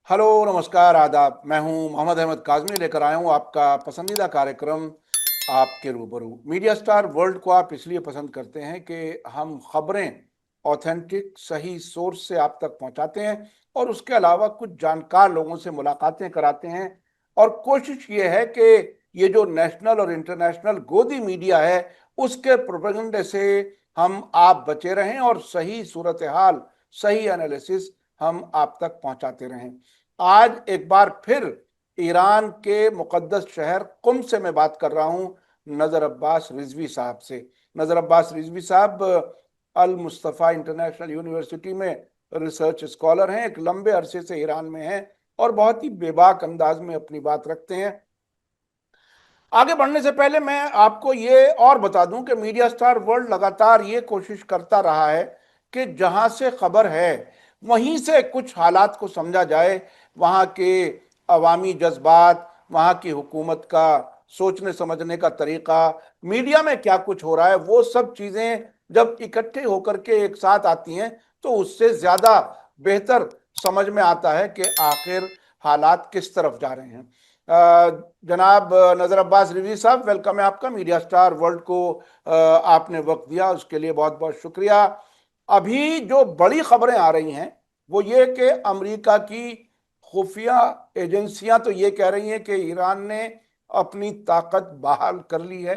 Hello, नमस्कार, आदाब। मैं हूं मोहम्मद अहमद काज़मी, लेकर आया हूं आपका पसंदीदा कार्यक्रम आपके रूबरू। मीडिया स्टार वर्ल्ड को आप इसलिए पसंद करते हैं कि हम खबरें ऑथेंटिक, सही सोर्स से आप तक पहुंचाते हैं और उसके अलावा कुछ जानकार लोगों से मुलाकातें कराते हैं। और कोशिश ये है कि ये जो नेशनल और इंटरनेशनल गोदी मीडिया है उसके प्रोपेगेंडे से हम आप बचे रहें और सही सूरत हाल, सही एनालिसिस हम आप तक पहुंचाते रहें। आज एक बार फिर ईरान के मुकद्दस शहर कुम से मैं बात कर रहा हूं नजर अब्बास रिजवी साहब से। नजर अब्बास रिजवी साहब अल मुस्तफ़ा इंटरनेशनल यूनिवर्सिटी में रिसर्च स्कॉलर हैं, एक लंबे अरसे से ईरान में हैं और बहुत ही बेबाक अंदाज में अपनी बात रखते हैं। आगे बढ़ने से पहले मैं आपको ये और बता दूं कि मीडिया स्टार वर्ल्ड लगातार ये कोशिश करता रहा है कि जहां से खबर है वहीं से कुछ हालात को समझा जाए, वहां के अवामी जज्बात, वहां की हुकूमत का सोचने समझने का तरीका, मीडिया में क्या कुछ हो रहा है, वो सब चीजें जब इकट्ठे होकर के एक साथ आती हैं तो उससे ज्यादा बेहतर समझ में आता है कि आखिर हालात किस तरफ जा रहे हैं। जनाब नजर अब्बास रिजवी साहब, वेलकम है आपका। मीडिया स्टार वर्ल्ड को आपने वक्त दिया, उसके लिए बहुत बहुत शुक्रिया। अभी जो बड़ी खबरें आ रही हैं वो ये कि अमेरिका की खुफिया एजेंसियां तो ये कह रही हैं कि ईरान ने अपनी ताकत बहाल कर ली है।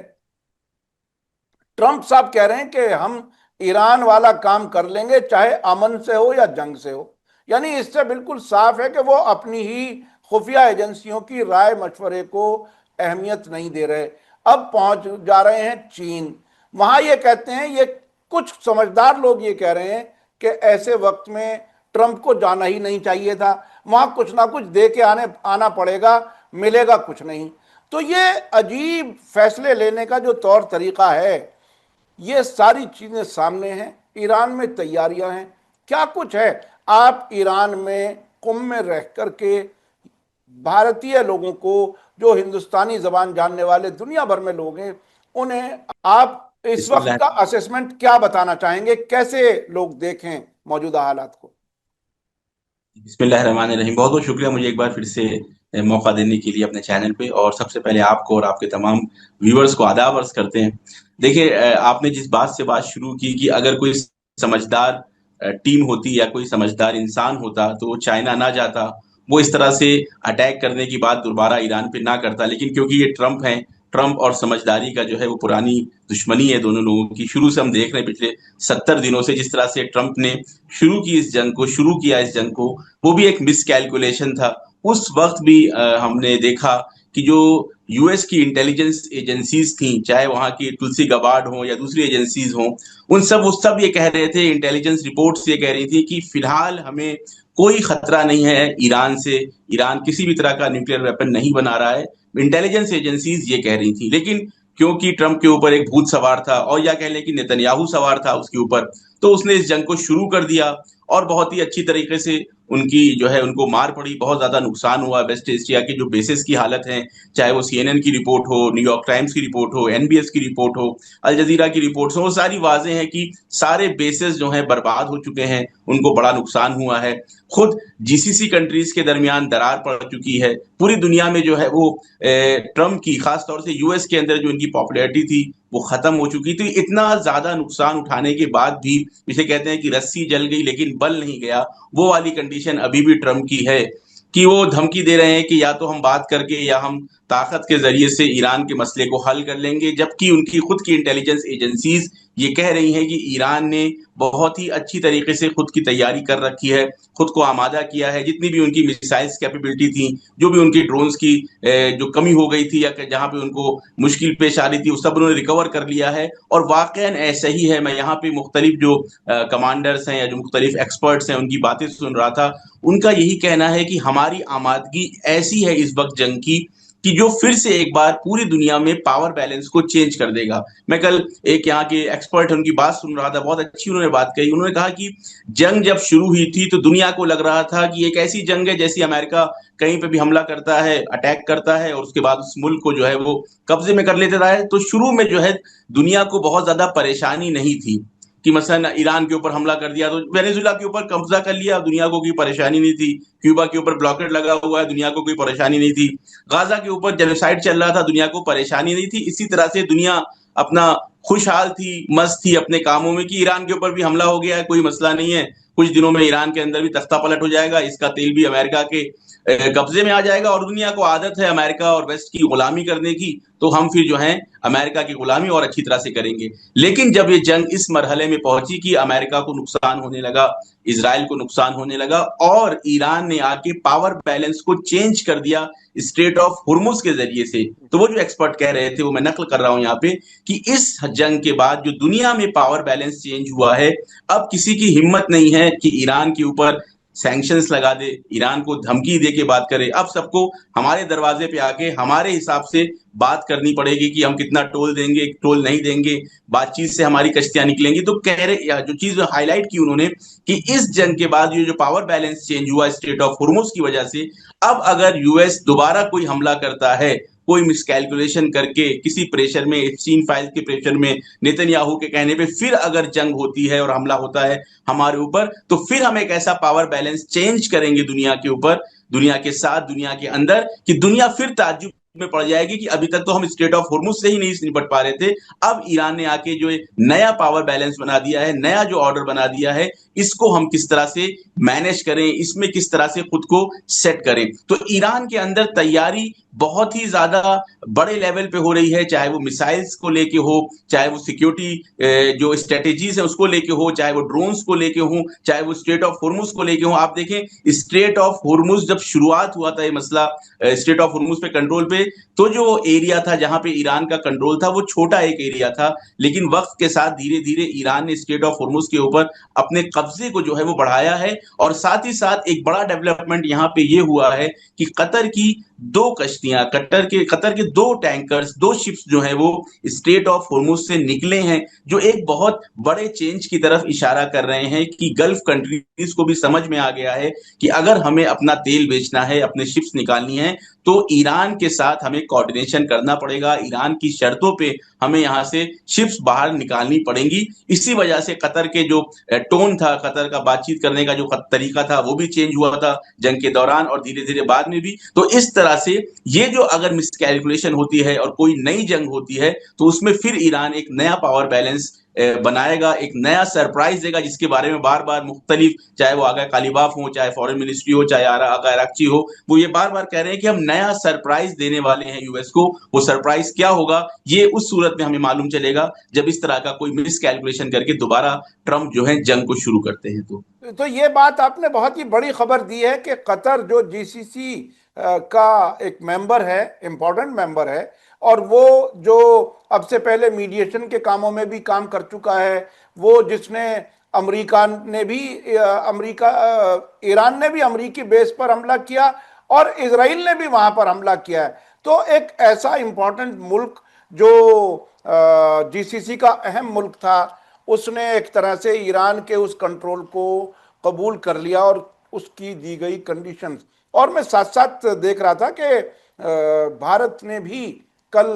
ट्रंप साहब कह रहे हैं कि हम ईरान वाला काम कर लेंगे, चाहे अमन से हो या जंग से हो। यानी इससे बिल्कुल साफ है कि वो अपनी ही खुफिया एजेंसियों की राय मशवरे को अहमियत नहीं दे रहे। अब पहुंच जा रहे हैं चीन। वहां ये कहते हैं, ये कुछ समझदार लोग ये कह रहे हैं कि ऐसे वक्त में ट्रंप को जाना ही नहीं चाहिए था, वहां कुछ ना कुछ दे के आना पड़ेगा, मिलेगा कुछ नहीं। तो ये अजीब फैसले लेने का जो तौर तरीका है, ये सारी चीजें सामने हैं। ईरान में तैयारियां हैं, क्या कुछ है। आप ईरान में कुम में रह करके भारतीय लोगों को, जो हिंदुस्तानी जबान जानने वाले दुनिया भर में लोग हैं, उन्हें आप इस वक्त बिस्मिल्लाह। का असेसमेंट क्या बताना चाहेंगे? कैसे लोग देखें मौजूदा हालात को? बिस्मिल्लाहिर्रहमानिर्रहीम। बहुत बहुत शुक्रिया मुझे एक बार फिर से मौका देने के लिए अपने चैनल पे। और सबसे पहले आपको और आपके तमाम व्यूअर्स को आदाब अर्ज करते हैं। देखिए, आपने जिस बात से बात शुरू की कि अगर कोई समझदार टीम होती या कोई समझदार इंसान होता तो वो चाइना ना जाता, वो इस तरह से अटैक करने की बात दोबारा ईरान पे ना करता। लेकिन क्योंकि ये ट्रंप हैं, ट्रंप और समझदारी का जो है वो पुरानी दुश्मनी है दोनों लोगों की। शुरू से हम देख रहे हैं पिछले 70 दिनों से जिस तरह से ट्रंप ने शुरू किया इस जंग को, वो भी एक मिस कैलकुलेशन था। उस वक्त भी हमने देखा कि जो यूएस की इंटेलिजेंस एजेंसीज थी, चाहे वहां की तुलसी गबार्ड हो या दूसरी एजेंसीज हो, वो सब ये कह रहे थे, इंटेलिजेंस रिपोर्ट्स ये कह रही थी कि फिलहाल हमें कोई खतरा नहीं है ईरान से। ईरान किसी भी तरह का न्यूक्लियर वेपन नहीं बना रहा है, इंटेलिजेंस एजेंसीज ये कह रही थी। लेकिन क्योंकि ट्रंप के ऊपर एक भूत सवार था, और या कह लें कि नेतन्याहू सवार था उसके ऊपर, तो उसने इस जंग को शुरू कर दिया। और बहुत ही अच्छी तरीके से उनकी जो है उनको मार पड़ी, बहुत ज्यादा नुकसान हुआ। वेस्ट एशिया की जो बेसिस की हालत है, चाहे वो सीएनएन की रिपोर्ट हो, न्यूयॉर्क टाइम्स की रिपोर्ट हो, एनबीएस की रिपोर्ट हो, अल जजीरा की रिपोर्ट हो, वो सारी वाजे हैं कि सारे बेसिस जो है बर्बाद हो चुके हैं, उनको बड़ा नुकसान हुआ है। खुद जीसीसी कंट्रीज के दरमियान दरार पड़ चुकी है। पूरी दुनिया में जो है वो ट्रंप की, खासतौर से यूएस के अंदर जो इनकी पॉपुलैरिटी थी वो खत्म हो चुकी थी। इतना ज्यादा नुकसान उठाने के बाद भी, जिसे कहते हैं कि रस्सी जल गई लेकिन बल नहीं गया, वो वाली कंडीशन अभी भी ट्रम्प की है कि वो धमकी दे रहे हैं कि या तो हम बात करके या हम ताकत के जरिए से ईरान के मसले को हल कर लेंगे। जबकि उनकी खुद की इंटेलिजेंस एजेंसीज ये कह रही हैं कि ईरान ने बहुत ही अच्छी तरीके से खुद की तैयारी कर रखी है, खुद को आमादा किया है। जितनी भी उनकी मिसाइल्स कैपेबिलिटी थी, जो भी उनकी ड्रोन्स की जो कमी हो गई थी या जहां पे उनको मुश्किल पेश आ रही थी, वो सब उन्होंने रिकवर कर लिया है। और वाकई ऐसा ही है। मैं यहाँ पे मुख्तलिफ जो कमांडर्स हैं या जो मुख्तलिफ एक्सपर्ट्स हैं उनकी बातें सुन रहा था, उनका यही कहना है कि हमारी आमादगी ऐसी है इस वक्त जंग की कि जो फिर से एक बार पूरी दुनिया में पावर बैलेंस को चेंज कर देगा। मैं कल एक यहाँ के एक्सपर्ट उनकी बात सुन रहा था, बहुत अच्छी उन्होंने बात कही। उन्होंने कहा कि जंग जब शुरू हुई थी तो दुनिया को लग रहा था कि एक ऐसी जंग है जैसी अमेरिका कहीं पे भी हमला करता है, अटैक करता है और उसके बाद उस मुल्क को जो है वो कब्जे में कर लेता है। तो शुरू में जो है दुनिया को बहुत ज्यादा परेशानी नहीं थी। कि मसलन ईरान के ऊपर हमला कर दिया तो वेनेजुला के ऊपर कब्जा कर लिया, दुनिया को कोई परेशानी नहीं थी। क्यूबा के ऊपर ब्लॉकेट लगा हुआ है, दुनिया को कोई परेशानी नहीं थी। गाजा के ऊपर जेनोसाइड चल रहा था, दुनिया को परेशानी नहीं थी। इसी तरह से दुनिया अपना खुशहाल थी, मस्त थी अपने कामों में, कि ईरान के ऊपर भी हमला हो गया है, कोई मसला नहीं है, कुछ दिनों में ईरान के अंदर भी तख्ता पलट हो जाएगा, इसका तेल भी अमेरिका के कब्जे में आ जाएगा। और दुनिया को आदत है अमेरिका और वेस्ट की गुलामी करने की, तो हम फिर जो है अमेरिका की गुलामी और अच्छी तरह से करेंगे। लेकिन जब ये जंग इस मरहले में पहुंची कि अमेरिका को नुकसान होने लगा, इसराइल को नुकसान होने लगा, और ईरान ने आके पावर बैलेंस को चेंज कर दिया स्ट्रेट ऑफ हुर्मुज के जरिए से, तो वो जो एक्सपर्ट कह रहे थे वो मैं नकल कर रहा हूं यहाँ पे, कि इस जंग के बाद जो दुनिया में पावर बैलेंस चेंज हुआ है, अब किसी की हिम्मत नहीं है कि ईरान के ऊपर सैंक्शंस लगा दे, ईरान को धमकी दे के बात करे। अब सबको हमारे दरवाजे पे आके हमारे हिसाब से बात करनी पड़ेगी कि हम कितना टोल देंगे, टोल नहीं देंगे, बातचीत से हमारी कश्तियां निकलेंगी। तो कह रहे, जो चीज हाईलाइट की उन्होंने, कि इस जंग के बाद ये जो पावर बैलेंस चेंज हुआ स्टेट ऑफ हुर्मुज की वजह से, अब अगर यूएस दोबारा कोई हमला करता है, कोई मिसकैलकुलेशन करके, किसी प्रेशर में, एप्स्टीन फाइल के प्रेशर में, नेतन्याहू के कहने पे फिर अगर जंग होती है और हमला होता है हमारे ऊपर, तो फिर हम एक ऐसा पावर बैलेंस चेंज करेंगे दुनिया के ऊपर, दुनिया के साथ, दुनिया के अंदर, कि दुनिया फिर ताज्जुब में पड़ जाएगी कि अभी तक तो हम स्टेट ऑफ हुर्मुज से ही नहीं निपट पा रहे थे, अब ईरान ने आके जो नया पावर बैलेंस बना दिया है, नया जो ऑर्डर बना दिया है, इसको हम किस तरह से मैनेज करें, इसमें किस तरह से खुद को सेट करें। तो ईरान के अंदर तैयारी बहुत ही ज्यादा बड़े लेवल पे हो रही है, चाहे वो मिसाइल्स को लेके हो, चाहे वो सिक्योरिटी जो स्ट्रेटेजीज है उसको लेके हो, चाहे वो ड्रोन्स को लेके हो, चाहे वो स्ट्रेट ऑफ हुर्मुज को लेके हो। आप देखें स्ट्रेट ऑफ हुर्मुज जब शुरुआत हुआ था ये मसला, स्ट्रेट ऑफ हुर्मुज पे कंट्रोल पे, तो जो एरिया था जहां पे ईरान का कंट्रोल था वो छोटा एक एरिया था, लेकिन वक्त के साथ धीरे धीरे ईरान ने स्ट्रेट ऑफ हुर्मुज के ऊपर अपने कब्जे को जो है वो बढ़ाया है। और साथ ही साथ एक बड़ा डेवलपमेंट यहां पे ये हुआ है कि कतर की दो कश्तियां, कतर के दो टैंकर्स, दो शिप्स जो है वो स्ट्रेट ऑफ हुर्मुज से निकले हैं, जो एक बहुत बड़े चेंज की तरफ इशारा कर रहे हैं, कि गल्फ कंट्रीज को भी समझ में आ गया है कि अगर हमें अपना तेल बेचना है, अपने शिप्स निकालनी है, तो ईरान के साथ हमें कोऑर्डिनेशन करना पड़ेगा, ईरान की शर्तों पे हमें यहां से शिप्स बाहर निकालनी पड़ेंगी। इसी वजह से कतर के जो टोन था, कतर का बातचीत करने का जो तरीका था, वो भी चेंज हुआ था जंग के दौरान और धीरे धीरे बाद में भी। तो इस तरह से ये जो अगर मिसकैलकुलेशन होती है और कोई नई जंग होती है, तो उसमें फिर ईरान एक नया पावर बैलेंस बनाएगा, एक नया सरप्राइज देगा, जिसके बारे में बार बार मुख्तलिफ, चाहे वो आगा कालीबाफ हो, चाहे फॉरेन मिनिस्ट्री हो, चाहे आगा अराक्ची हो, वो ये बार बार कह रहे हैं कि हम नया सरप्राइज देने वाले हैं यूएस को। वो सरप्राइज क्या होगा, ये उस सूरत में हमें मालूम चलेगा जब इस तरह का कोई मिस कैलकुलेशन करके दोबारा ट्रंप जो है जंग को शुरू करते हैं। तो ये बात आपने बहुत ही बड़ी खबर दी है कि कतर जो जीसीसी का एक मेंबर है, इंपॉर्टेंट मेंबर है, और वो जो अब से पहले मीडिएशन के कामों में भी काम कर चुका है, वो जिसने अमेरिका ने भी अमेरिका ईरान ने भी अमेरिकी बेस पर हमला किया और इजराइल ने भी वहां पर हमला किया है। तो एक ऐसा इंपॉर्टेंट मुल्क जो जीसीसी का अहम मुल्क था, उसने एक तरह से ईरान के उस कंट्रोल को कबूल कर लिया और उसकी दी गई कंडीशंस। और मैं साथ साथ देख रहा था कि भारत ने भी कल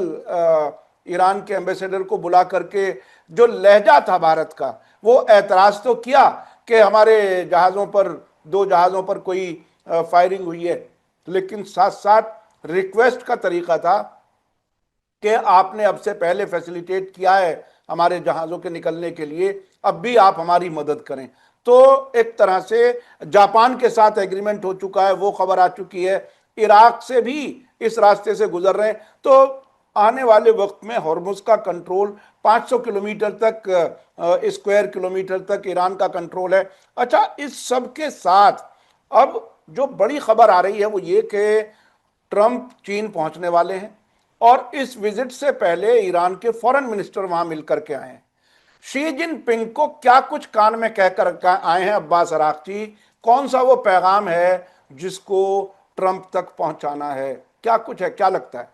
ईरान के एम्बेसडर को बुला करके जो लहजा था भारत का, वो एतराज तो किया कि हमारे जहाज़ों पर, दो जहाज़ों पर कोई फायरिंग हुई है, लेकिन साथ साथ रिक्वेस्ट का तरीका था कि आपने अब से पहले फैसिलिटेट किया है हमारे जहाज़ों के निकलने के लिए, अब भी आप हमारी मदद करें। तो एक तरह से जापान के साथ एग्रीमेंट हो चुका है, वो खबर आ चुकी है, इराक से भी इस रास्ते से गुजर रहे हैं। तो आने वाले वक्त में हॉर्मुज का कंट्रोल 500 किलोमीटर तक, स्क्वायर किलोमीटर तक ईरान का कंट्रोल है। अच्छा, इस सब के साथ अब जो बड़ी खबर आ रही है वो ये कि ट्रंप चीन पहुंचने वाले हैं और इस विजिट से पहले ईरान के फॉरेन मिनिस्टर वहां मिलकर के आए हैं। शी जिनपिंग को क्या कुछ कान में कहकर आए हैं अब्बास अराक्ची, कौन सा वो पैगाम है जिसको ट्रंप तक पहुंचाना है, क्या कुछ है, क्या लगता है?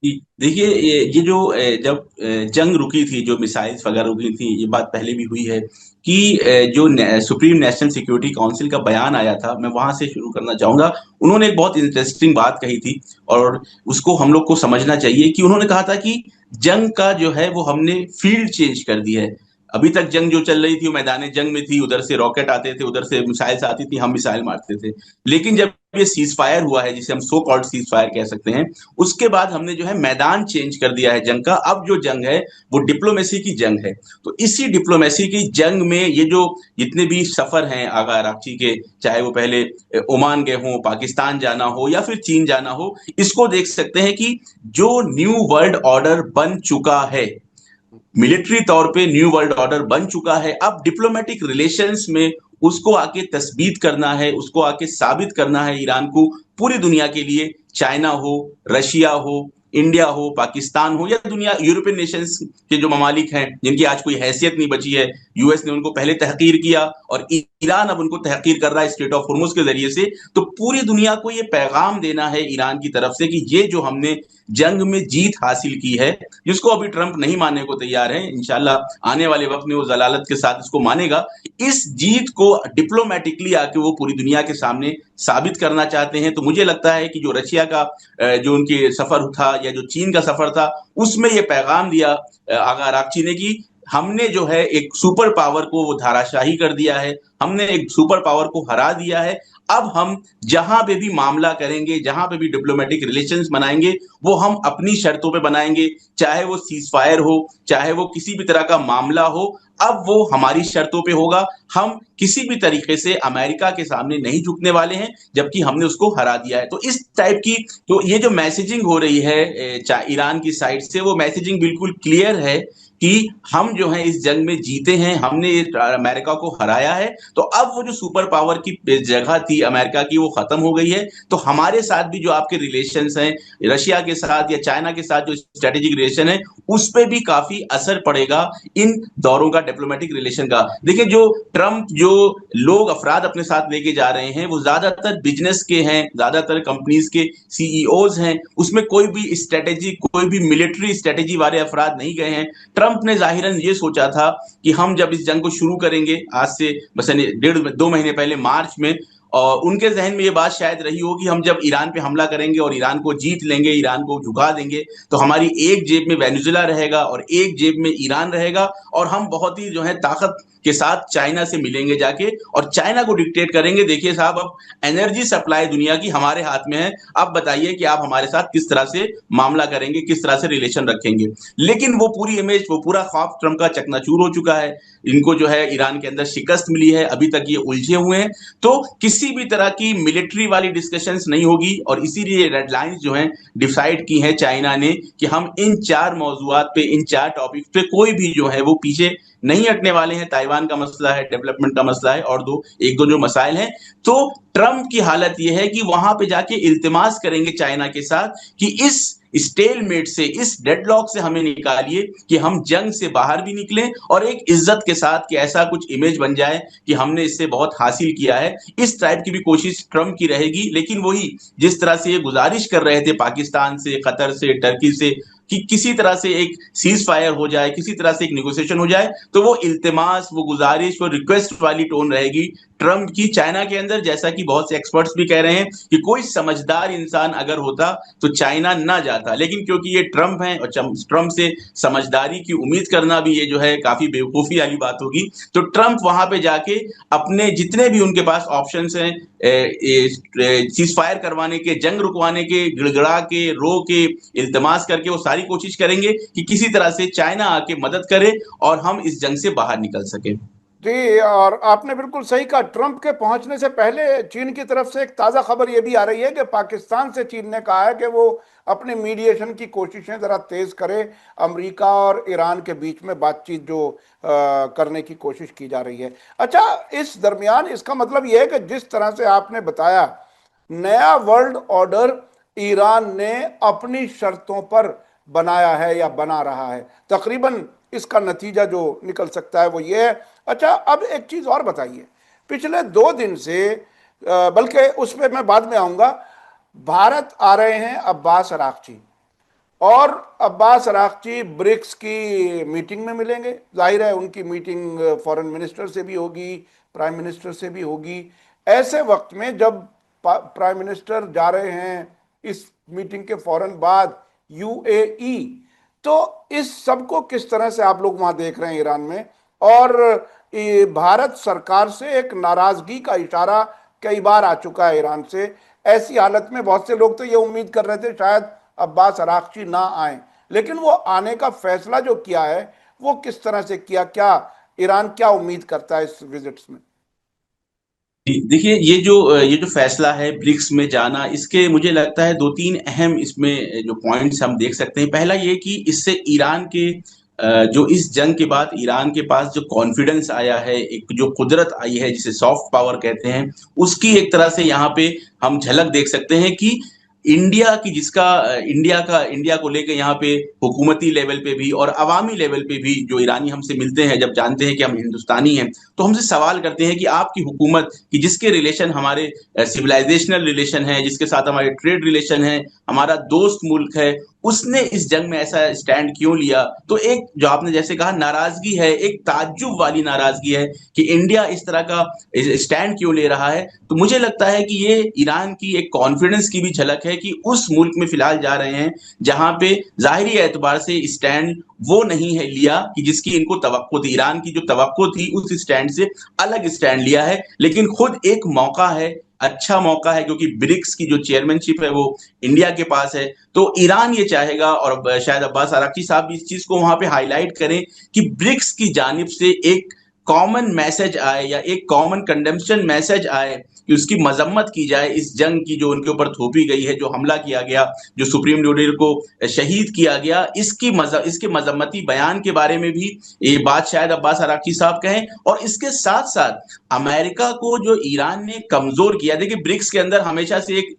देखिए, ये जो जब जंग रुकी थी, जो मिसाइल्स वगैरह रुकी थी, ये बात पहले भी हुई है कि जो सुप्रीम नेशनल सिक्योरिटी काउंसिल का बयान आया था, मैं वहां से शुरू करना चाहूंगा। उन्होंने एक बहुत इंटरेस्टिंग बात कही थी और उसको हम लोग को समझना चाहिए, कि उन्होंने कहा था कि जंग का जो है वो हमने फील्ड चेंज कर दी है। अभी तक जंग जो चल रही थी वो मैदान जंग में थी, उधर से रॉकेट आते थे, उधर से मिसाइल्स आती थी, हम मिसाइल मारते थे। लेकिन जब ये सीज फायर हुआ है, जिसे हम सो कॉल्ड सीज फायर कह सकते हैं, उसके बाद हमने जो है मैदान चेंज कर दिया है जंग का। अब जो जंग है वो डिप्लोमेसी की जंग है। तो इसी डिप्लोमेसी की जंग में ये जो जितने भी सफर हैं आगा रांची के, चाहे वो पहले ओमान गए हों, पाकिस्तान जाना हो या फिर चीन जाना हो, इसको देख सकते हैं कि जो न्यू वर्ल्ड ऑर्डर बन चुका है, मिलिट्री तौर पे न्यू वर्ल्ड ऑर्डर बन चुका है, अब डिप्लोमेटिक रिलेशंस में उसको आके तस्बीत करना है, उसको आके साबित करना है ईरान को पूरी दुनिया के लिए, चाइना हो, रशिया हो, इंडिया हो, पाकिस्तान हो, या दुनिया यूरोपियन नेशंस के जो ममालिक हैं जिनकी आज कोई हैसियत नहीं बची है। यूएस ने उनको पहले तहकीर किया और ईरान अब उनको तहकीर कर रहा है स्ट्रेट ऑफ होर्मुज के जरिए से। तो पूरी दुनिया को ये पैगाम देना है ईरान की तरफ से कि ये जो हमने जंग में जीत हासिल की है, जिसको अभी ट्रंप नहीं मानने को तैयार है, इंशाल्लाह आने वाले वक्त में वो जलालत के साथ इसको मानेगा, इस जीत को डिप्लोमेटिकली आके वो पूरी दुनिया के सामने साबित करना चाहते हैं। तो मुझे लगता है कि जो रशिया का जो उनके सफर था या जो चीन का सफर था, उसमें ये पैगाम दिया आगा आरागची ने कि हमने जो है एक सुपर पावर को वो धाराशाही कर दिया है, हमने एक सुपर पावर को हरा दिया है। अब हम जहां पे भी मामला करेंगे, जहां पे भी डिप्लोमेटिक रिलेशंस बनाएंगे, वो हम अपनी शर्तों पे बनाएंगे, चाहे वो सीज फायर हो, चाहे वो किसी भी तरह का मामला हो, अब वो हमारी शर्तों पे होगा। हम किसी भी तरीके से अमेरिका के सामने नहीं झुकने वाले हैं, जबकि हमने उसको हरा दिया है। तो इस टाइप की तो ये जो मैसेजिंग हो रही है ईरान की साइड से, वो मैसेजिंग बिल्कुल क्लियर है कि हम जो है इस जंग में जीते हैं, हमने अमेरिका को हराया है। तो अब वो जो सुपर पावर की जगह थी अमेरिका की, वो खत्म हो गई है। तो हमारे साथ भी जो आपके रिलेशंस हैं रशिया के साथ या चाइना के साथ, जो स्ट्रेटेजिक रिलेशन है, उस पर भी काफी असर पड़ेगा इन दौरों का, डिप्लोमेटिक रिलेशन का। देखिए, जो ट्रंप जो लोग अफराद अपने साथ लेके जा रहे हैं, वो ज्यादातर बिजनेस के हैं, ज्यादातर कंपनीज के सीईओज हैं, उसमें कोई भी स्ट्रेटेजी, कोई भी मिलिट्री स्ट्रेटेजी वाले अफराद नहीं गए हैं। ट्रंप ने जाहिरन ये सोचा था कि हम जब इस जंग को शुरू करेंगे, आज से बस 1.5-2 महीने पहले मार्च में, और उनके जहन में ये बात शायद रही हो कि हम जब ईरान पे हमला करेंगे और ईरान को जीत लेंगे, ईरान को झुका देंगे, तो हमारी एक जेब में वेनेजुएला रहेगा और एक जेब में ईरान रहेगा, और हम बहुत ही जो है ताकत के साथ चाइना से मिलेंगे जाके और चाइना को डिक्टेट करेंगे, देखिए साहब, अब एनर्जी सप्लाई दुनिया की हमारे हाथ में है, अब बताइए कि आप हमारे साथ किस तरह से मामला करेंगे, किस तरह से रिलेशन रखेंगे। लेकिन वो पूरी इमेज, वो पूरा ख्वाब ट्रंप का चकनाचूर हो चुका है। इनको जो है ईरान के अंदर शिकस्त मिली है, अभी तक ये उलझे हुए हैं। तो किसी भी तरह की मिलिट्री वाली डिस्कशंस नहीं होगी, और इसीलिए रेड लाइंस जो हैं डिसाइड की हैं चाइना ने कि हम इन 4 मौजूआत पे, इन 4 टॉपिक पे कोई भी जो है वो पीछे नहीं हटने वाले हैं। ताइवान का मसला है, डेवलपमेंट का मसला है, और एक दो जो मसाइल हैं। तो ट्रंप की हालत यह है कि वहां पे जाके इल्तिमास करेंगे चाइना के साथ कि इस स्टेलमेट से, इस डेडलॉक से हमें निकालिए, कि हम जंग से बाहर भी निकलें और एक इज्जत के साथ, कि ऐसा कुछ इमेज बन जाए कि हमने इससे बहुत हासिल किया है। इस टाइप की भी कोशिश ट्रंप की रहेगी। लेकिन वही, जिस तरह से ये गुजारिश कर रहे थे पाकिस्तान से, कतर से, टर्की से, कि किसी तरह से एक सीज फायर हो जाए, किसी तरह से एक निगोशिएशन हो जाए, तो वो इल्तिमास, वो गुजारिश, वो रिक्वेस्ट वाली टोन रहेगी ट्रंप की चाइना के अंदर। जैसा कि बहुत से एक्सपर्ट्स भी कह रहे हैं कि कोई समझदार इंसान अगर होता तो चाइना ना जाता, लेकिन क्योंकि ये ट्रंप है और ट्रंप से समझदारी की उम्मीद करना भी ये जो है काफी बेवकूफी वाली बात होगी। तो ट्रंप वहां पे जाके अपने जितने भी उनके पास ऑप्शंस हैं, सीज फायर करवाने के, जंग रुकवाने के, गिड़गिड़ा के, रो के, इल्तमास करके, वो सारी कोशिश करेंगे कि किसी तरह से चाइना आके मदद करे और हम इस जंग से बाहर निकल सके। जी, और आपने बिल्कुल सही कहा। ट्रंप के पहुंचने से पहले चीन की तरफ से एक ताज़ा खबर यह भी आ रही है कि पाकिस्तान से चीन ने कहा है कि वो अपने मीडिएशन की कोशिशें ज़रा तेज़ करे। अमेरिका और ईरान के बीच में बातचीत जो करने की कोशिश की जा रही है। अच्छा, इस दरमियान इसका मतलब यह है कि जिस तरह से आपने बताया, नया वर्ल्ड ऑर्डर ईरान ने अपनी शर्तों पर बनाया है या बना रहा है। तकरीबन इसका नतीजा जो निकल सकता है वो ये है। अच्छा, अब एक चीज और बताइए। पिछले 2 दिन से, बल्कि उस पर मैं बाद में आऊंगा, भारत आ रहे हैं अब्बास अरागची, और अब्बास अरागची ब्रिक्स की मीटिंग में मिलेंगे। जाहिर है उनकी मीटिंग फॉरेन मिनिस्टर से भी होगी, प्राइम मिनिस्टर से भी होगी। ऐसे वक्त में जब प्राइम मिनिस्टर जा रहे हैं इस मीटिंग के फौरन बाद यूएई, तो इस सब को किस तरह से आप लोग वहां देख रहे हैं ईरान में? और ये भारत सरकार से एक नाराजगी का इशारा कई बार आ चुका है ईरान से। ऐसी हालत में बहुत से लोग तो ये उम्मीद कर रहे थे शायद अब्बास अरागची ना आए, लेकिन वो आने का फैसला जो किया है वो किस तरह से किया, क्या ईरान क्या उम्मीद करता है इस विजिट्स में? देखिए, ये जो फैसला है ब्रिक्स में जाना, इसके मुझे लगता है दो तीन अहम इसमें जो पॉइंट्स हम देख सकते हैं। पहला ये कि इससे ईरान के जो इस जंग के बाद ईरान के पास जो कॉन्फिडेंस आया है, एक जो कुदरत आई है जिसे सॉफ्ट पावर कहते हैं, उसकी एक तरह से यहाँ पे हम झलक देख सकते हैं कि इंडिया की जिसका इंडिया को लेकर यहाँ पे हुकूमती लेवल पे भी और अवामी लेवल पे भी जो ईरानी हमसे मिलते हैं, जब जानते हैं कि हम हिंदुस्तानी हैं, तो हमसे सवाल करते हैं कि आपकी हुकूमत की जिसके रिलेशन हमारे सिविलाइजेशनल रिलेशन है, जिसके साथ हमारे ट्रेड रिलेशन है, हमारा दोस्त मुल्क है, उसने इस जंग में ऐसा स्टैंड क्यों लिया? तो एक जो आपने जैसे कहा नाराजगी है, एक ताज्जुब वाली नाराजगी है कि इंडिया इस तरह का स्टैंड क्यों ले रहा है। तो मुझे लगता है कि ये ईरान की एक कॉन्फिडेंस की भी झलक है कि उस मुल्क में फिलहाल जा रहे हैं जहां पे जाहिरी एतबार से स्टैंड वो नहीं है लिया कि जिसकी इनको तवक्को थी। ईरान की जो तवक्को थी उस स्टैंड से अलग स्टैंड लिया है, लेकिन खुद एक मौका है, अच्छा मौका है, क्योंकि ब्रिक्स की जो चेयरमैनशिप है वो इंडिया के पास है। तो ईरान ये चाहेगा, और शायद अब्बास आरागची साहब भी इस चीज को वहां पे हाईलाइट करें कि ब्रिक्स की जानिब से एक कॉमन मैसेज आए या एक कॉमन कंडेम्पशन मैसेज आए कि उसकी मजम्मत की जाए इस जंग की जो उनके ऊपर थोपी गई है, जो हमला किया गया, जो सुप्रीम लीडर को शहीद किया गया, इसके मजम्मती बयान के बारे में भी ये बात शायद अब्बास अरागची साहब कहें। और इसके साथ साथ अमेरिका को जो ईरान ने कमजोर किया, देखिए ब्रिक्स के अंदर हमेशा से एक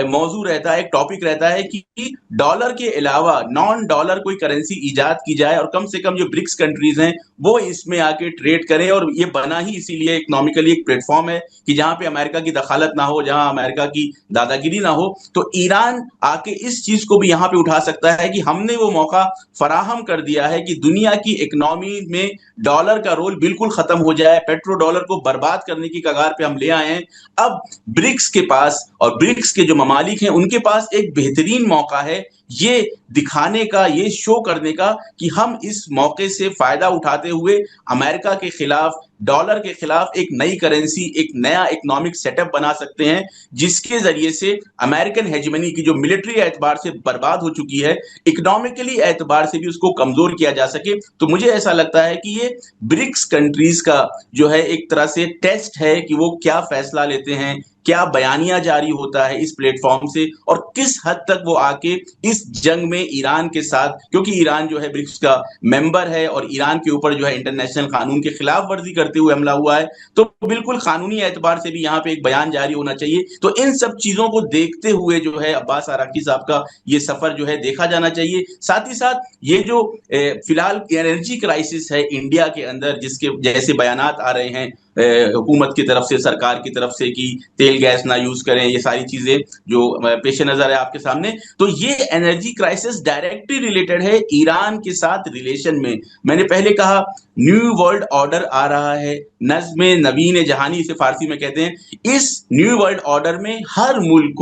मौजू रहता है, एक टॉपिक रहता है कि डॉलर के अलावा नॉन डॉलर कोई करेंसी इजाद की जाए और कम से कम जो ब्रिक्स कंट्रीज हैं वो इसमें आके ट्रेड करें। और ये बना ही इसीलिए इकोनॉमिकली एक प्लेटफॉर्म है कि जहां पे अमेरिका की दखलत ना हो, जहां अमेरिका की दादागिरी ना हो। तो ईरान आके इस चीज को भी यहां पे उठा सकता है कि हमने वो मौका फराहम कर दिया है कि दुनिया की इकोनॉमी में डॉलर का रोल बिल्कुल खत्म हो जाए, पेट्रो डॉलर को बर्बाद करने की कगार पे हम ले आए हैं। अब ब्रिक्स के पास और ब्रिक्स के जो ममालिक हैं उनके पास एक बेहतरीन मौका है ये दिखाने का, ये शो करने का कि हम इस मौके से फायदा उठाते हुए अमेरिका के खिलाफ, डॉलर के खिलाफ एक नई करेंसी, एक नया इकोनॉमिक सेटअप बना सकते हैं, जिसके जरिए से अमेरिकन हेजमनी की जो मिलिट्री एतबार से बर्बाद हो चुकी है, इकोनॉमिकली एतबार से भी उसको कमजोर किया जा सके। तो मुझे ऐसा लगता है कि ये ब्रिक्स कंट्रीज का जो है एक तरह से टेस्ट है कि वो क्या फैसला लेते हैं, क्या बयानिया जारी होता है इस प्लेटफॉर्म से, और किस हद तक वो आके इस जंग में ईरान के साथ, क्योंकि ईरान जो है ब्रिक्स का मेंबर है और ईरान के ऊपर जो है इंटरनेशनल कानून के खिलाफ वर्जी करते हुए हमला हुआ है, तो बिल्कुल कानूनी एतबार से भी यहाँ पे एक बयान जारी होना चाहिए। तो इन सब चीजों को देखते हुए जो है अब्बास आराकी साहब का ये सफर जो है देखा जाना चाहिए। साथ ही साथ ये जो फिलहाल एनर्जी क्राइसिस है इंडिया के अंदर, जिसके जैसे बयानात आ रहे हैं हुकूमत की तरफ से, सरकार की तरफ से कि तेल गैस ना यूज करें, ये सारी चीजें जो पेश नजर है आपके सामने, तो ये एनर्जी क्राइसिस डायरेक्टली रिलेटेड है ईरान के साथ रिलेशन में। मैंने पहले कहा न्यू वर्ल्ड ऑर्डर आ रहा है, नज्म नवीन जहानी इसे फारसी में कहते हैं। इस न्यू वर्ल्ड ऑर्डर में हर मुल्क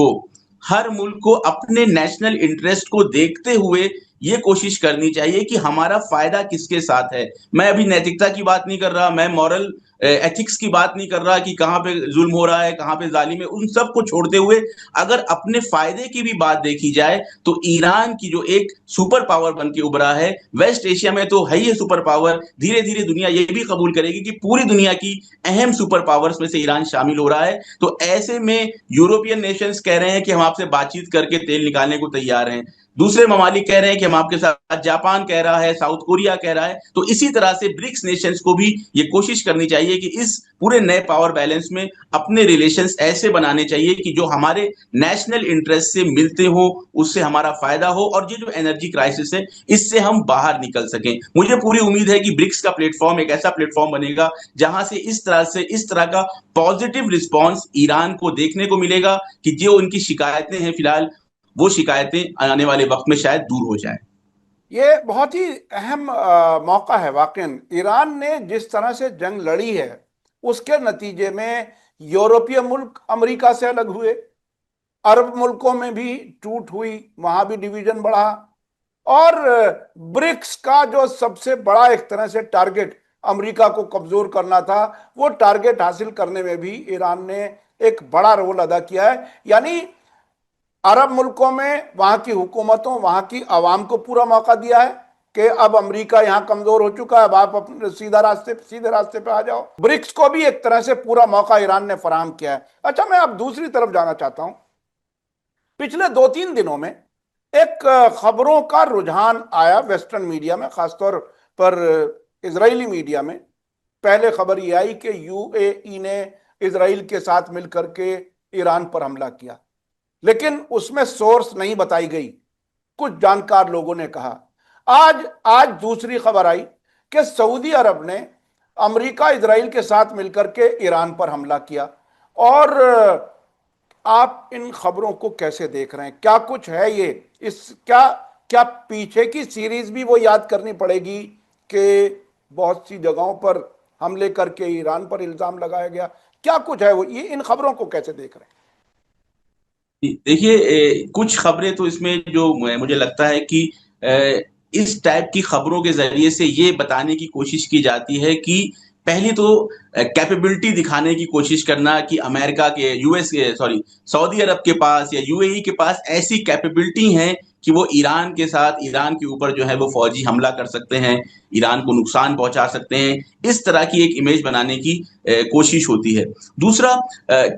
को अपने नेशनल इंटरेस्ट को देखते हुए ये कोशिश करनी चाहिए कि हमारा फायदा किसके साथ है। मैं अभी नैतिकता की बात नहीं कर रहा, मैं मॉरल एथिक्स की बात नहीं कर रहा कि कहां पे जुल्म हो रहा है, कहां पे जालिम है, उन सब को छोड़ते हुए अगर अपने फायदे की भी बात देखी जाए तो ईरान की जो एक सुपर पावर बन के उभरा है, वेस्ट एशिया में तो है ही सुपर पावर, धीरे धीरे दुनिया ये भी कबूल करेगी कि पूरी दुनिया की अहम सुपर पावर्स में से ईरान शामिल हो रहा है। तो ऐसे में यूरोपियन नेशंस कह रहे हैं कि हम आपसे बातचीत करके तेल निकालने को तैयार हैं, दूसरे ममालिक कह रहे हैं कि हम आपके साथ, जापान कह रहा है, साउथ कोरिया कह रहा है। तो इसी तरह से ब्रिक्स नेशंस को भी ये कोशिश करनी चाहिए कि इस पूरे नए पावर बैलेंस में अपने रिलेशंस ऐसे बनाने चाहिए कि जो हमारे नेशनल इंटरेस्ट से मिलते हो, उससे हमारा फायदा हो, और ये जो एनर्जी क्राइसिस है इससे हम बाहर निकल सकें। मुझे पूरी उम्मीद है कि ब्रिक्स का प्लेटफॉर्म एक ऐसा प्लेटफॉर्म बनेगा जहां से इस तरह का पॉजिटिव रिस्पॉन्स ईरान को देखने को मिलेगा कि जो उनकी शिकायतें हैं फिलहाल, वो शिकायतें आने वाले वक्त में शायद दूर हो जाए। ये बहुत ही अहम मौका है वाकई। ईरान ने जिस तरह से जंग लड़ी है उसके नतीजे में यूरोपीय मुल्क अमेरिका से अलग हुए, अरब मुल्कों में भी टूट हुई, वहां भी डिवीजन बढ़ा, और ब्रिक्स का जो सबसे बड़ा एक तरह से टारगेट अमेरिका को कमजोर करना था, वो टारगेट हासिल करने में भी ईरान ने एक बड़ा रोल अदा किया है। यानी अरब मुल्कों में वहां की हुकूमतों, वहां की आवाम को पूरा मौका दिया है कि अब अमेरिका यहां कमजोर हो चुका है, अब आप अपने सीधे रास्ते पे आ जाओ। ब्रिक्स को भी एक तरह से पूरा मौका ईरान ने फराहम किया है। अच्छा, मैं अब दूसरी तरफ जाना चाहता हूं। पिछले 2-3 दिनों में एक खबरों का रुझान आया वेस्टर्न मीडिया में, खासतौर पर इजरायली मीडिया में। पहले खबर ये आई कि यूएई ने इजराइल के साथ मिलकर के ईरान पर हमला किया, लेकिन उसमें सोर्स नहीं बताई गई। कुछ जानकार लोगों ने कहा। आज आज दूसरी खबर आई कि सऊदी अरब ने अमेरिका इजराइल के साथ मिलकर के ईरान पर हमला किया। और आप इन खबरों को कैसे देख रहे हैं? क्या कुछ है ये? इस क्या क्या पीछे की सीरीज भी वो याद करनी पड़ेगी कि बहुत सी जगहों पर हमले करके ईरान पर इल्जाम लगाया गया? क्या कुछ है वो? ये इन खबरों को कैसे देख रहे देखिए, कुछ खबरें तो इसमें जो मुझे लगता है कि इस टाइप की खबरों के जरिए से ये बताने की कोशिश की जाती है कि पहले तो कैपेबिलिटी दिखाने की कोशिश करना कि अमेरिका के यूएस के सॉरी सऊदी अरब के पास या यूएई के पास ऐसी कैपेबिलिटी है कि वो ईरान के साथ, ईरान के ऊपर जो है वो फौजी हमला कर सकते हैं, ईरान को नुकसान पहुंचा सकते हैं। इस तरह की एक इमेज बनाने की कोशिश होती है। दूसरा,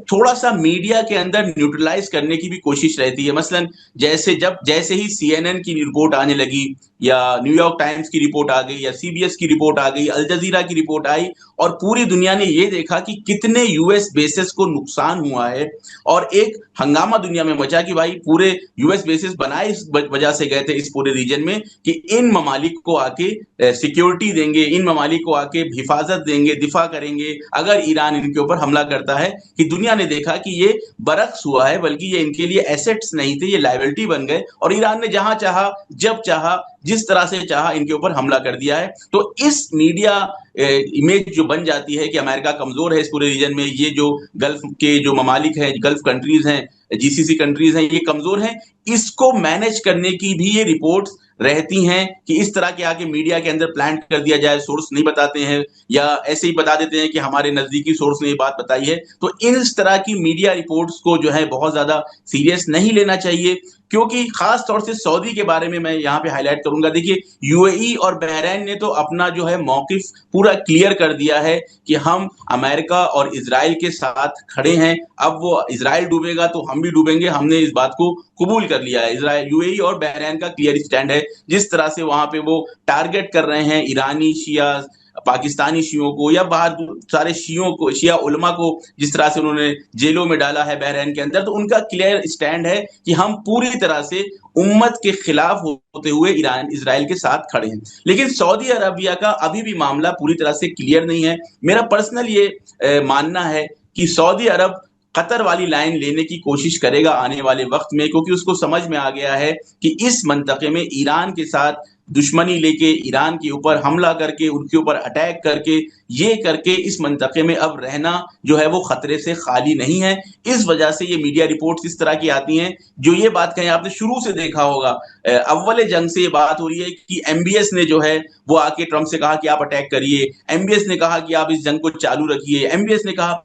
थोड़ा सा मीडिया के अंदर न्यूट्रलाइज करने की भी कोशिश रहती है। मसलन जैसे ही सीएनएन की रिपोर्ट आने लगी या न्यूयॉर्क टाइम्स की रिपोर्ट आ गई या सीबीएस की रिपोर्ट आ गई, अल जजीरा की रिपोर्ट आई और पूरी दुनिया ने ये देखा कि कितने यूएस बेसेस को नुकसान हुआ है और एक हंगामा दुनिया में मचा कि भाई पूरे यूएस बेसिस बनाए इस वजह से गए थे इस पूरे रीजन में कि इन ममालिक को आके सिक्योरिटी देंगे, इन ममालिक को आके हिफाजत देंगे, दिफा करेंगे अगर ईरान इनके ऊपर हमला करता है। कि दुनिया ने देखा कि ये बरक्स हुआ है, बल्कि ये इनके लिए एसेट्स नहीं थे, ये लायबिलिटी बन गए और ईरान ने जहां चाहा, जब चाहा, जिस तरह से चाहा इनके ऊपर हमला कर दिया है। तो इस मीडिया इमेज जो बन जाती है कि अमेरिका कमजोर है इस पूरे रीजन में, ये जो गल्फ के जो ममालिक हैं, गल्फ कंट्रीज हैं, जीसीसी कंट्रीज हैं, ये कमजोर हैं, इसको मैनेज करने की भी ये रिपोर्ट्स रहती हैं कि इस तरह के आके मीडिया के अंदर प्लांट कर दिया जाए, सोर्स नहीं बताते हैं या ऐसे ही बता देते हैं कि हमारे नजदीकी सोर्स ने ये बात बताई है। तो इस तरह की मीडिया रिपोर्ट्स को जो है बहुत ज्यादा सीरियस नहीं लेना चाहिए, क्योंकि खास तौर से सऊदी के बारे में मैं यहाँ पे हाईलाइट करूंगा। देखिए, यूएई और बहरीन ने तो अपना जो है मौकिफ पूरा क्लियर कर दिया है कि हम अमेरिका और इजराइल के साथ खड़े हैं। अब वो इजराइल डूबेगा तो हम भी डूबेंगे, हमने इस बात को कबूल कर लिया है। इजराइल, यूएई और बहरीन का क्लियर स्टैंड है। जिस तरह से वहां पे वो टारगेट कर रहे हैं ईरानी शिया, पाकिस्तानी शियों को या बाहर सारे शियों को, शिया उलमा को जिस तरह से उन्होंने जेलों में डाला है बहरीन के अंदर, तो उनका क्लियर स्टैंड है कि हम पूरी तरह से उम्मत के खिलाफ होते हुए ईरान इजराइल के साथ खड़े हैं। लेकिन सऊदी अरबिया का अभी भी मामला पूरी तरह से क्लियर नहीं है। मेरा पर्सनल ये मानना है कि सऊदी अरब कतर वाली लाइन लेने की कोशिश करेगा आने वाले वक्त में, क्योंकि उसको समझ में आ गया है कि इस मंतके में ईरान के साथ दुश्मनी लेके, ईरान के ऊपर हमला करके, उनके ऊपर अटैक करके, ये करके इस मंतके में अब रहना जो है वो खतरे से खाली नहीं है। इस वजह से ये मीडिया रिपोर्ट्स इस तरह की आती हैं जो ये बात कहें, आपने शुरू से देखा होगा, अव्वल जंग से ये बात हो रही है कि एमबीएस ने जो है वो आके ट्रंप से कहा कि आप अटैक करिए, एमबीएस ने कहा कि आप इस जंग को चालू रखिए, एमबीएस ने कहा।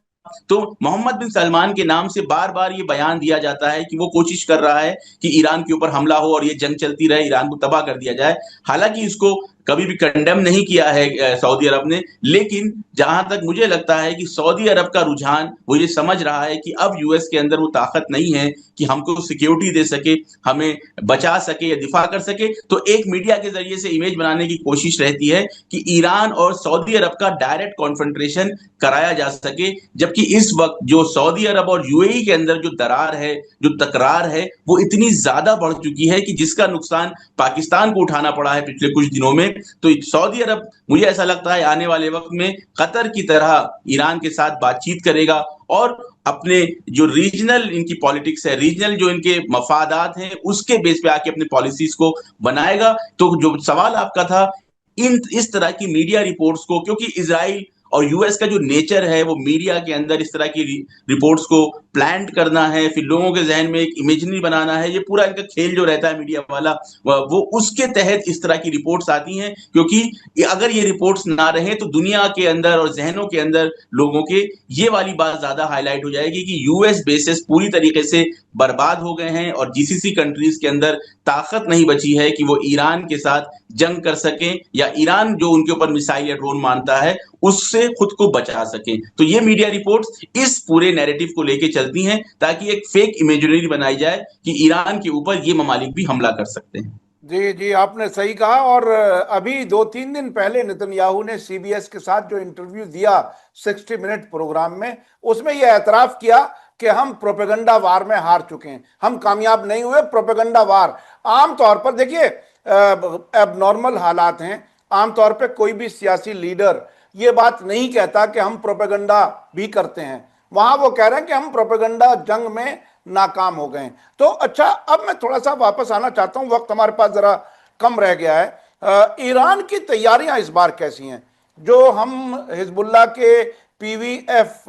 तो मोहम्मद बिन सलमान के नाम से बार बार ये बयान दिया जाता है कि वो कोशिश कर रहा है कि ईरान के ऊपर हमला हो और ये जंग चलती रहे, ईरान को तबाह कर दिया जाए। हालांकि इसको कभी भी कंडेम नहीं किया है सऊदी अरब ने, लेकिन जहां तक मुझे लगता है कि सऊदी अरब का रुझान वो ये समझ रहा है कि अब यूएस के अंदर वो ताकत नहीं है कि हमको सिक्योरिटी दे सके, हमें बचा सके या दिफा कर सके। तो एक मीडिया के जरिए से इमेज बनाने की कोशिश रहती है कि ईरान और सऊदी अरब का डायरेक्ट कॉन्फ्रंट्रेशन कराया जा सके, जबकि इस वक्त जो सऊदी अरब और यूएई के अंदर जो दरार है, जो तकरार है, वो इतनी ज्यादा बढ़ चुकी है कि जिसका नुकसान पाकिस्तान को उठाना पड़ा है पिछले कुछ दिनों में। तो सऊदी अरब, मुझे ऐसा लगता है, आने वाले वक्त में कतर की तरह ईरान के साथ बातचीत करेगा और अपने जो रीजनल इनकी पॉलिटिक्स है, रीजनल जो इनके मफादात हैं, उसके बेस पे आके अपनी पॉलिसीज को बनाएगा। तो जो सवाल आपका था, इस तरह की मीडिया रिपोर्ट्स को, क्योंकि इजराइल और यूएस का जो नेचर है वो मीडिया के अंदर इस तरह की रिपोर्ट्स को प्लांट करना है, फिर लोगों के जहन में एक इमेजिनरी बनाना है, ये पूरा इनका खेल जो रहता है मीडिया वाला, वो उसके तहत इस तरह की रिपोर्ट्स आती हैं। क्योंकि अगर ये रिपोर्ट्स ना रहे तो दुनिया के अंदर और जहनों के अंदर लोगों के ये वाली बात ज्यादा हाईलाइट हो जाएगी कि यूएस बेसिस पूरी तरीके से बर्बाद हो गए हैं और जीसीसी कंट्रीज के अंदर ताकत नहीं बची है कि वो ईरान के साथ जंग कर सकें, या ईरान जो उनके ऊपर मिसाइल या ड्रोन मारता है उससे खुद को बचा सकें। तो ये मीडिया रिपोर्ट्स इस पूरे नैरेटिव को लेके चलती हैं ताकि एक फेक इमेजिनरी बनाई जाए कि ईरान के ऊपर ये ममालिक भी हमला कर सकते हैं। जी जी, आपने सही कहा। और अभी 2-3 दिन पहले नेतन्याहू ने सीबीएस के साथ जो इंटरव्यू दिया 60 मिनट प्रोग्राम में, उसमें यह एतराफ किया कि हम प्रोपेगंडा वार में हार चुके हैं, हम कामयाब नहीं हुए। प्रोपेगंडा वार आमतौर पर देखिए अब नॉर्मल हालात हैं, आमतौर पर कोई भी सियासी लीडर ये बात नहीं कहता कि हम प्रोपेगंडा भी करते हैं। वहां वो कह रहे हैं कि हम प्रोपेगंडा जंग में नाकाम हो गए। तो अच्छा, अब मैं थोड़ा सा वापस आना चाहता हूं, वक्त हमारे पास जरा कम रह गया है। ईरान की तैयारियां इस बार कैसी हैं? जो हम हिजबुल्लाह के पीवीएफ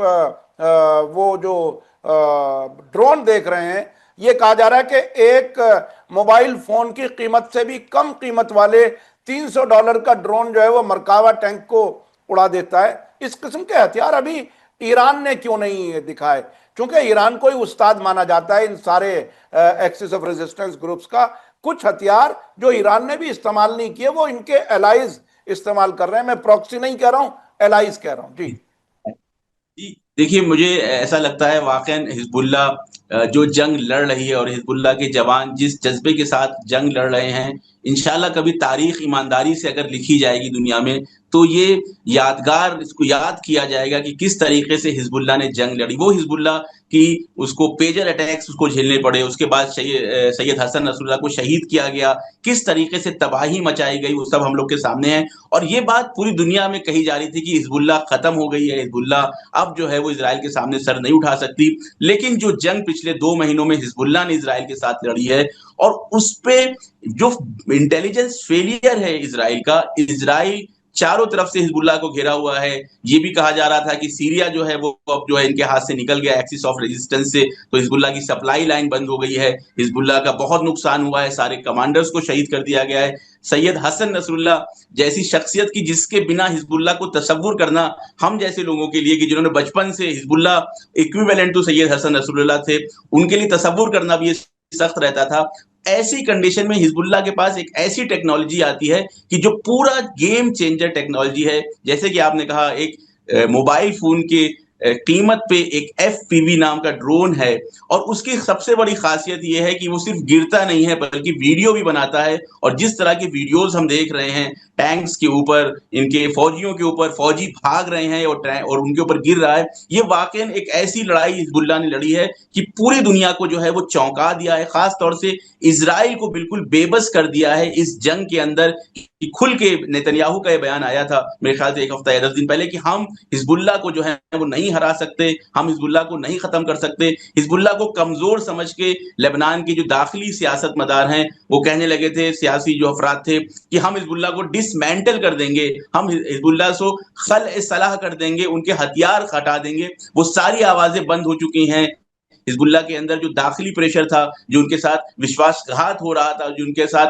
वो जो ड्रोन देख रहे हैं, ये कहा जा रहा है कि एक मोबाइल फोन की कीमत से भी कम कीमत वाले $300 का ड्रोन जो है वो मरकावा टैंक को उड़ा देता है। इस किस्म के हथियार अभी ईरान ने क्यों नहीं दिखाए? क्योंकि ईरान को ही उस्ताद माना जाता है इन सारे एक्सिस ऑफ रेजिस्टेंस ग्रुप्स का। कुछ हथियार जो ईरान ने भी इस्तेमाल नहीं किए वो इनके एलाइज इस्तेमाल कर रहे हैं। मैं प्रॉक्सी नहीं कह रहा हूं, एलाइज कह रहा हूं। जी जी, देखिए मुझे ऐसा लगता है वाकई हिजबुल्ला जो जंग लड़ रही है और हिजबुल्ला के जवान जिस जज्बे के साथ जंग लड़ रहे हैं, इंशाल्लाह कभी तारीख ईमानदारी से अगर लिखी जाएगी दुनिया में तो ये यादगार, इसको याद किया जाएगा कि किस तरीके से हिजबुल्ला ने जंग लड़ी। वो हिजबुल्ला की उसको पेजर अटैक्स उसको झेलने पड़े, उसके बाद सैयद हसन नसरुल्लाह को शहीद किया गया, किस तरीके से तबाही मचाई गई वो सब हम लोग के सामने है। और ये बात पूरी दुनिया में कही जा रही थी कि हिजबुल्ला खत्म हो गई है, हिजबुल्ला अब जो है वो इजराइल के सामने सर नहीं उठा सकती। लेकिन जो जंग पिछले 2 महीनों में हिजबुल्ला ने इजराइल के साथ लड़ी है और उस पे जो इंटेलिजेंस फेलियर है इजराइल का, इजराइल चारों तरफ से हिजबुल्लाह को घेरा हुआ है। ये भी कहा जा रहा था कि सीरिया जो है वो अब जो है इनके हाथ से निकल गया एक्सिस ऑफ रेजिस्टेंस से, तो हिजबुल्लाह की सप्लाई लाइन बंद हो गई है, हिजबुल्लाह का बहुत नुकसान हुआ है, सारे कमांडर्स को शहीद कर दिया गया है। सैयद हसन नसरुल्लाह जैसी शख्सियत की जिसके बिना हिजबुल्लाह को तसव्वुर करना हम जैसे लोगों के लिए, कि जिन्होंने बचपन से Hezbollah equivalent to Sayyed Hassan Nasrallah थे, उनके लिए तसव्वुर करना भी सख्त रहता था। ऐसी कंडीशन में हिजबुल्लाह के पास एक ऐसी टेक्नोलॉजी आती है कि जो पूरा गेम चेंजर टेक्नोलॉजी है। जैसे कि आपने कहा, एक मोबाइल फोन के कीमत पे एक एफपीवी नाम का ड्रोन है, और उसकी सबसे बड़ी खासियत यह है कि वो सिर्फ गिरता नहीं है बल्कि वीडियो भी बनाता है। और जिस तरह के वीडियोस हम देख रहे हैं टैंक्स के ऊपर, इनके फौजियों के ऊपर, फौजी भाग रहे हैं और उनके ऊपर गिर रहा है, ये वाकई एक ऐसी लड़ाई हिजबुल्लाह ने लड़ी है कि पूरी दुनिया को जो है वो चौंका दिया है, खास तौर से इजराइल को बिल्कुल बेबस कर दिया है इस जंग के अंदर। कि खुल के नेतन्याहू का ये बयान आया था मेरे ख्याल से 1 हफ्ता या 10 दिन पहले कि हम हिजबुल्लाह को जो है वो नहीं हरा सकते, हम हिजबुल्लाह को नहीं खत्म कर सकते। हिजबुल्लाह को कमजोर समझ के लेबनान के जो दाखिली सियासत मदार हैं वो कहने लगे थे, सियासी जो अफराद थे, कि हम हिजबुल्लाह को डिसमेंटल कर देंगे, हम हिजबुल्लाह को खल सलाह कर देंगे, उनके हथियार हटा देंगे। वो सारी आवाजें बंद हो चुकी हैं। हिजबुल्लाह के अंदर जो दाखिली प्रेशर था, जो उनके साथ विश्वासघात हो रहा था, जो उनके साथ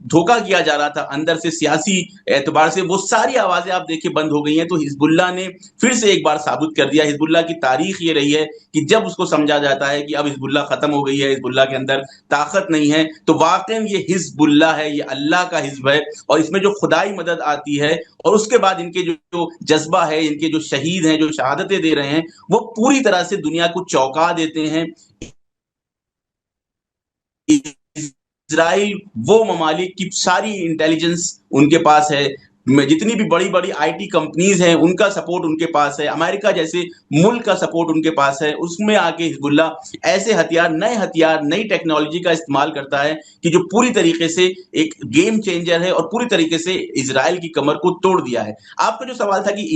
धोखा किया जा रहा था अंदर से सियासी एतबार से, वो सारी आवाजें आप देखिए बंद हो गई हैं। तो हिजबुल्लाह ने फिर से एक बार साबित कर दिया। हिजबुल्लाह की तारीख ये रही है कि जब उसको समझा जाता है कि अब हिजबुल्लाह खत्म हो गई है, हिजबुल्लाह के अंदर ताकत नहीं है, तो वाकई ये हिजबुल्लाह है, ये अल्लाह का हिजब है, और इसमें जो खुदाई मदद आती है और उसके बाद इनके जो जज्बा है, इनके जो शहीद हैं, जो शहादतें दे रहे हैं, वो पूरी तरह से दुनिया को चौंका देते हैं। इजराइल वो ममालिक की सारी इंटेलिजेंस उनके पास है, जितनी भी बड़ी बड़ी आईटी कंपनीज हैं उनका सपोर्ट उनके पास है, अमेरिका जैसे मुल्क का सपोर्ट उनके पास है, उसमें आके हिजबुल्लाह ऐसे हथियार, नई टेक्नोलॉजी का इस्तेमाल करता है कि जो पूरी तरीके से एक गेम चेंजर है और पूरी तरीके से इजराइल की कमर को तोड़ दिया है। आपका जो सवाल था कि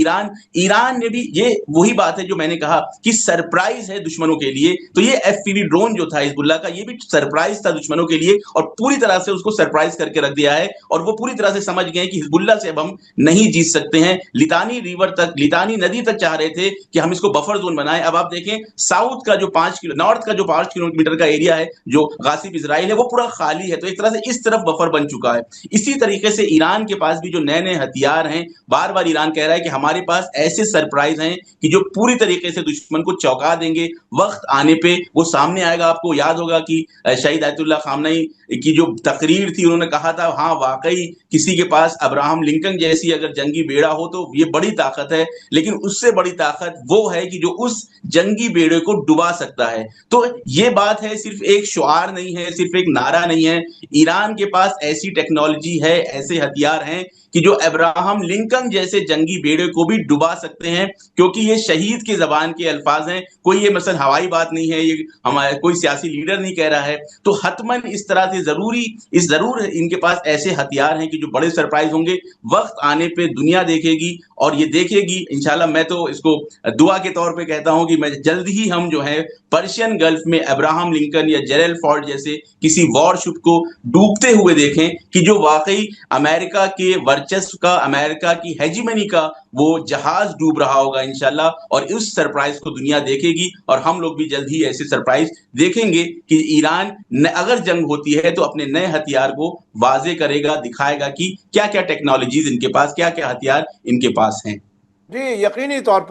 ईरान ने भी, ये वही बात है जो मैंने कहा कि सरप्राइज है दुश्मनों के लिए। तो ये एफपीवी ड्रोन जो था हिजबुल्लाह का, ये भी सरप्राइज था दुश्मनों के लिए और पूरी तरह से उसको सरप्राइज करके रख दिया है। और वो पूरी तरह से समझ गए कि हिजबुल्लाह से जब हम नहीं जीत सकते हैं। लितानी नदी तक चाह रहे थे कि हम इसको बफर जोन बनाएं। अब आप देखें साउथ का जो 5 किलो नॉर्थ का जो 5 किलोमीटर का एरिया है जो गासिब इसराइल है वो पूरा खाली है, तो एक तरह से इस तरफ बफर बन चुका है। इसी तरीके से ईरान के पास भी जो नए नए हथियार हैं, बार बार ईरान कह रहा है कि हमारे पास ऐसे सरप्राइज हैं कि जो पूरी तरीके से दुश्मन को चौंका देंगे। वक्त आने पे वो सामने आएगा। आपको याद होगा कि शहीद आयतुल्लाह खामनई की जो तकरीर थी, उन्होंने कहा था हाँ वाकई किसी के पास अब्राहम लिंकन जैसी अगर जंगी बेड़ा हो तो ये बड़ी ताकत है, लेकिन उससे बड़ी ताकत वो है कि जो उस जंगी बेड़े को डुबा सकता है। तो ये बात है, सिर्फ एक शुआर नहीं है, सिर्फ एक नारा नहीं है। ईरान के पास ऐसी टेक्नोलॉजी है, ऐसे हथियार हैं कि जो अब्राहम लिंकन जैसे जंगी बेड़े को भी डुबा सकते हैं, क्योंकि ये शहीद की जबान के अल्फाज हैं। कोई ये मसल हवाई बात नहीं है, ये हमारे कोई सियासी लीडर नहीं कह रहा है। तो हतमन इस तरह से जरूर इनके पास ऐसे हथियार हैं कि जो बड़े सरप्राइज होंगे। वक्त आने पे दुनिया देखेगी और ये देखेगी इंशाल्लाह। मैं तो इसको दुआ के तौर पे कहता हूं कि मैं जल्द ही हम जो है पर्शियन गल्फ में अब्राहम लिंकन या जेरल फोर्ड जैसे किसी वॉरशिप को डूबते हुए देखें कि जो वाकई अमेरिका के वर्चस्व का, अमेरिका की हेजिमनी का वो जहाज डूब रहा होगा इंशाल्लाह। और उस सरप्राइज को दुनिया देखेगी और हम लोग भी जल्द ही ऐसे सरप्राइज देखेंगे कि ईरान अगर जंग होती है तो अपने नए हथियार को वाजे करेगा, दिखाएगा कि क्या क्या टेक्नोलॉजीज इनके पास, क्या क्या हथियार इनके पास हैं। जी, यकीनी तौर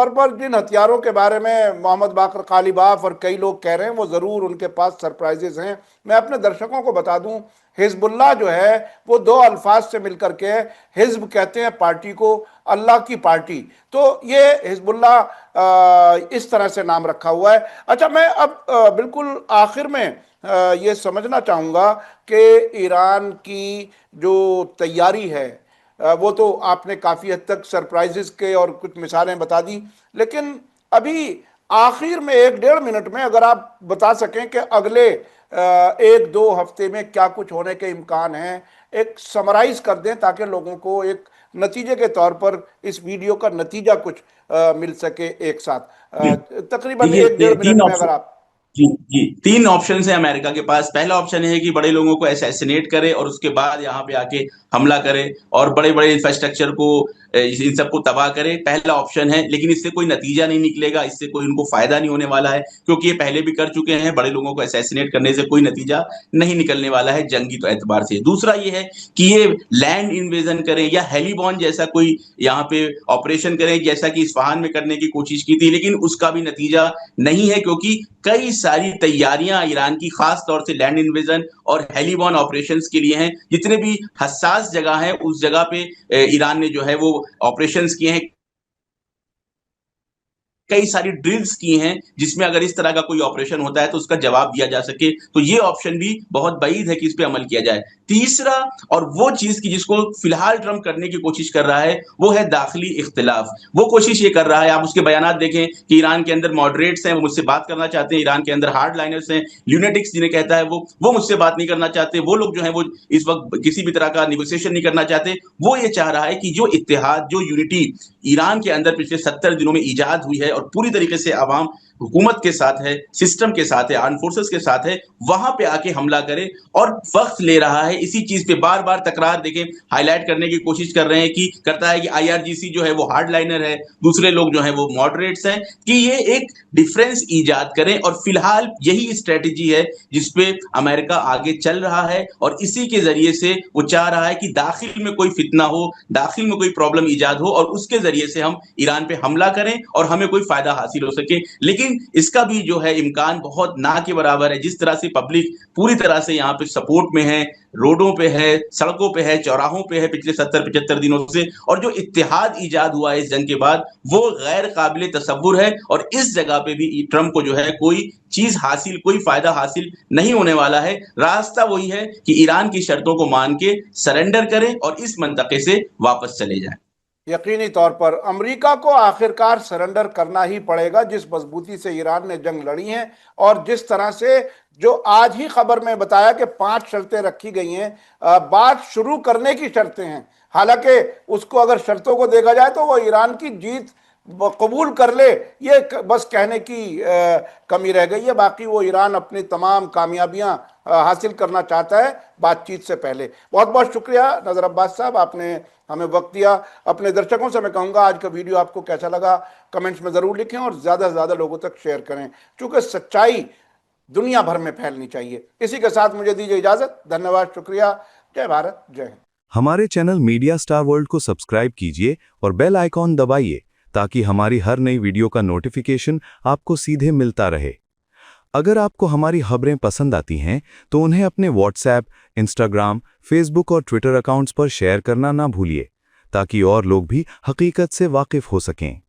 पर जिन हथियारों के बारे में मोहम्मद बाकर कालिबाफ और कई लोग कह रहे हैं वो ज़रूर उनके पास सरप्राइजेज हैं। मैं अपने दर्शकों को बता दूं, हिजबुल्लाह जो है वो दो अल्फाज से मिलकर के है। हिज्ब कहते हैं पार्टी को, अल्लाह की पार्टी। तो ये हिजबुल्लाह इस तरह से नाम रखा हुआ है। अच्छा, मैं अब बिल्कुल आखिर में ये समझना चाहूँगा कि ईरान की जो तैयारी है वो तो आपने काफ़ी हद तक सरप्राइजेस के और कुछ मिसालें बता दी, लेकिन अभी आखिर में 1-1.5 मिनट में अगर आप बता सकें कि अगले 1-2 हफ्ते में क्या कुछ होने के इम्कान हैं, एक समराइज कर दें ताकि लोगों को एक नतीजे के तौर पर इस वीडियो का नतीजा कुछ मिल सके एक साथ। तकरीबन देखिए 1-1.5 मिनट तीन में अगर ऑप्शन आप। जी जी, 3 ऑप्शन है अमेरिका के पास। पहला ऑप्शन है कि बड़े लोगों को असैसिनेट करे और उसके बाद यहाँ पे आके हमला करे और बड़े बड़े इंफ्रास्ट्रक्चर को, इन सबको तबाह करे। पहला ऑप्शन है, लेकिन इससे कोई नतीजा नहीं निकलेगा, इससे कोई उनको फायदा नहीं होने वाला है, क्योंकि ये पहले भी कर चुके हैं। बड़े लोगों को असैसिनेट करने से कोई नतीजा नहीं निकलने वाला है जंगी तो एतबार से। दूसरा ये है कि ये लैंड इन्वेजन करें या हेलीबॉन जैसा कोई यहाँ पे ऑपरेशन करें, जैसा कि इस्फहान में करने की कोशिश की थी, लेकिन उसका भी नतीजा नहीं है, क्योंकि कई सारी तैयारियां ईरान की खास तौर से लैंड इन्वेजन और हेलीबॉन ऑपरेशंस के लिए हैं। जितने भी हसास जगह है उस जगह पे ईरान ने जो है वो ऑपरेशंस किए हैं, कई सारी ड्रिल्स की हैं, जिसमें अगर इस तरह का कोई ऑपरेशन होता है तो उसका जवाब दिया जा सके। तो ये ऑप्शन भी बहुत बईद है कि इस पे अमल किया जाए। तीसरा, और वो चीज की जिसको फिलहाल ट्रंप करने की कोशिश कर रहा है, वो है दाखिली इख्तिलाफ। वो कोशिश ये कर रहा है, आप उसके बयानात देखें कि ईरान के अंदर मॉडरेट्स हैं, वो मुझसे बात करना चाहते हैं। ईरान के अंदर हार्ड लाइनर्स हैं, ल्यूनेटिक्स जिन्हें कहता है वो मुझसे बात नहीं करना चाहते। वो लोग जो है वो इस वक्त किसी भी तरह का निगोशिएशन नहीं करना चाहते। वो ये चाह रहा है कि जो इत्तेहाद, जो यूनिटी ईरान के अंदर पिछले 70 दिनों में ईजाद हुई है और पूरी तरीके से आवाम हुकूमत के साथ है, सिस्टम के साथ है, आर्म फोर्सेस के साथ है, वहां पे आके हमला करे। और वक्त ले रहा है इसी चीज पे बार बार तकरार, देखें हाईलाइट करने की कोशिश कर रहे हैं कि करता है कि आईआरजीसी जो है वो हार्ड लाइनर है, दूसरे लोग जो है वो मॉडरेट्स हैं, कि ये एक डिफरेंस ईजाद करें। और फिलहाल यही स्ट्रेटेजी है जिसपे अमेरिका आगे चल रहा है और इसी के जरिए से वो चाह रहा है कि दाखिल में कोई फितना हो, दाखिल में कोई प्रॉब्लम ईजाद हो और उसके जरिए से हम ईरान पे हमला करें और हमें कोई फायदा हासिल हो सके। लेकिन इसका भी जो है इम्कान बहुत ना के बराबर है। जिस तरह से पब्लिक पूरी तरह से यहाँ पे सपोर्ट में है, रोडों पे है, सड़कों पे है, चौराहों पे है पिछले 70-75 दिनों से, और जो इत्तेहाद ईजाद हुआ है इस जंग के बाद वो गैर काबिल तसव्वुर है। और इस जगह पे भी ट्रंप को जो है कोई चीज हासिल, कोई फायदा हासिल नहीं होने वाला है। रास्ता वही है कि ईरान की शर्तों को मान के सरेंडर करें और इस मंतके से वापस चले जाएं। यकीनी तौर पर अमेरिका को आखिरकार सरेंडर करना ही पड़ेगा, जिस मजबूती से ईरान ने जंग लड़ी है और जिस तरह से जो आज ही खबर में बताया कि 5 शर्तें रखी गई हैं, बात शुरू करने की शर्तें हैं। हालांकि उसको अगर शर्तों को देखा जाए तो वो ईरान की जीत कबूल कर ले, ये बस कहने की कमी रह गई है। बाकी वो ईरान अपनी तमाम कामयाबियां हासिल करना चाहता है बातचीत से पहले। बहुत बहुत शुक्रिया नज़र अब्बास साहब, आपने हमें वक्त दिया। अपने दर्शकों से मैं कहूँगा आज का वीडियो आपको कैसा लगा कमेंट्स में ज़रूर लिखें और ज़्यादा से ज़्यादा लोगों तक शेयर करें, क्योंकि सच्चाई दुनिया भर में फैलनी चाहिए। इसी के साथ मुझे दीजिए इजाज़त। धन्यवाद, शुक्रिया। जय भारत, जय हिंद। हमारे चैनल मीडिया स्टार वर्ल्ड को सब्सक्राइब कीजिए और बेल आइकॉन दबाइए ताकि हमारी हर नई वीडियो का नोटिफिकेशन आपको सीधे मिलता रहे। अगर आपको हमारी खबरें पसंद आती हैं तो उन्हें अपने व्हाट्सएप, इंस्टाग्राम, फेसबुक और ट्विटर अकाउंट्स पर शेयर करना ना भूलिए ताकि और लोग भी हकीकत से वाकिफ हो सकें।